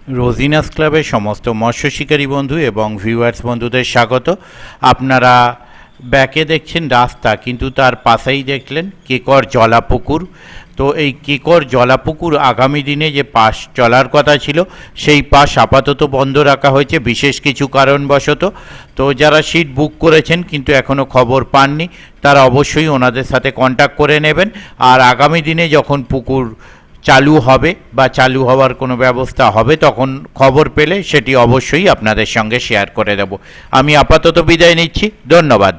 রোজিনাস ক্লাবের সমস্ত মৎস্য শিকারী বন্ধু এবং ভিউয়ার্স বন্ধুদের স্বাগত। আপনারা ব্যাকে দেখছেন রাস্তা, কিন্তু তার পাশেই দেখলেন কেকর জলাপুকুর। তো এই কেকর জলাপুকুর আগামী দিনে যে পাস চলার কথা ছিল, সেই পাস আপাতত বন্ধ রাখা হয়েছে বিশেষ কিছু কারণবশত। তো যারা সিট বুক করেছেন কিন্তু এখনও খবর পাননি, তারা অবশ্যই ওনাদের সাথে কন্ট্যাক্ট করে নেবেন। আর আগামী দিনে যখন পুকুর চালু হবে বা চালু হওয়ার কোনো ব্যবস্থা হবে, তখন খবর পেলে সেটি অবশ্যই আপনাদের সঙ্গে শেয়ার করে দেব। আমি আপাতত বিদায় নিচ্ছি, ধন্যবাদ।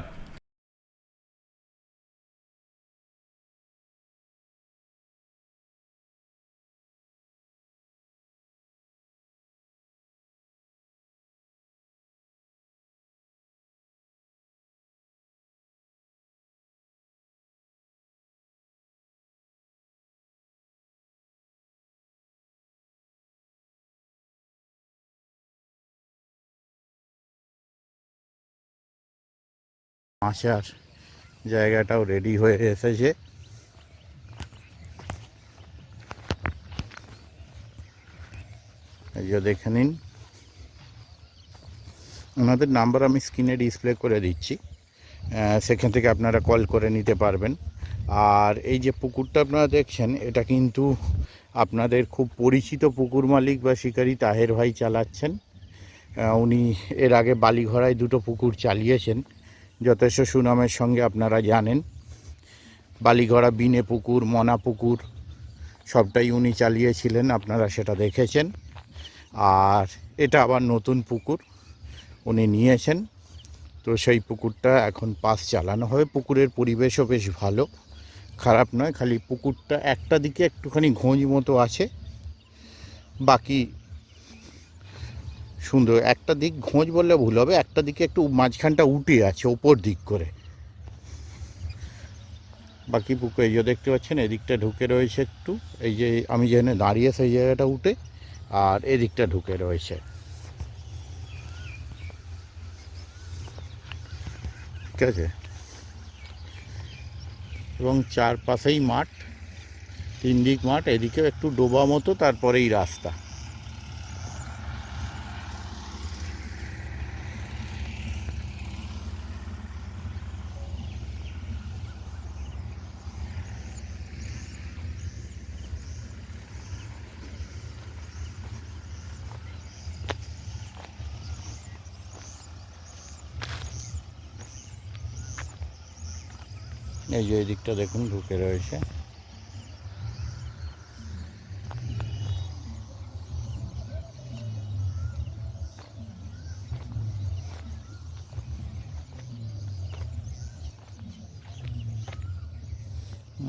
আসার জায়গাটাও রেডি হয়ে এসেছে। এই যে দেখে নিন, ওনাদের নাম্বার আমি স্ক্রিনে ডিসপ্লে করে দিচ্ছি, সেখান থেকে আপনারা কল করে নিতে পারবেন। আর এই যে পুকুরটা আপনারা দেখছেন, এটা কিন্তু আপনাদের খুব পরিচিত পুকুর মালিক বা শিকারী তাহের ভাই চালাচ্ছেন। উনি এর আগে বালিঘরায় দুটো পুকুর চালিয়েছেন, যথেষ্ট সুনামের সঙ্গে, আপনারা জানেন। বালিঘরা বিনে পুকুর, মনা পুকুর সবটাই উনি চালিয়েছিলেন, আপনারা সেটা দেখেছেন। আর এটা আবার নতুন পুকুর উনি নিয়েছেন। তো সেই পুকুরটা এখন পাস চালানো হবে। পুকুরের পরিবেশও বেশ ভালো, খারাপ নয়। খালি পুকুরটা একটা দিকে একটুখানি ঘোঁজ মতো আছে, বাকি সুন্দর। একটা দিক ঘোঁজ বললে ভুল হবে, একটা দিকে একটু মাঝখানটা উঠে আছে ওপর দিক করে। বাকি পুকুর এই যে দেখতে পাচ্ছেন, এদিকটা ঢুকে রয়েছে একটু, এই যে আমি যেখানে দাঁড়িয়ে সেই জায়গাটা উঠে, আর এদিকটা ঢুকে রয়েছে, ঠিক আছে। এবং চারপাশেই মাঠ, তিন দিক মাঠ, এদিকেও একটু ডোবা মতো, তারপরেই রাস্তা। এই যে এদিকটা দেখুন ঢুকে রয়েছে।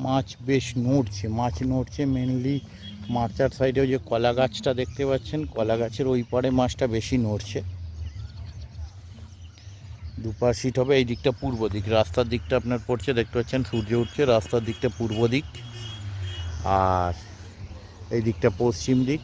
মাছ বেশ নড়ছে, মাছ নড়ছে মেনলি মাচার সাইডেও যে কলা গাছটা দেখতে পাচ্ছেন, কলা গাছের ওই পারে মাছটা বেশি নড়ছে। দুপার সিট হবে। এই দিকটা পূর্ব দিক, রাস্তার দিকটা আপনার পড়ছে, দেখতে পাচ্ছেন সূর্য উঠছে, রাস্তার দিকটা পূর্ব দিক, আর এই দিকটা পশ্চিম দিক।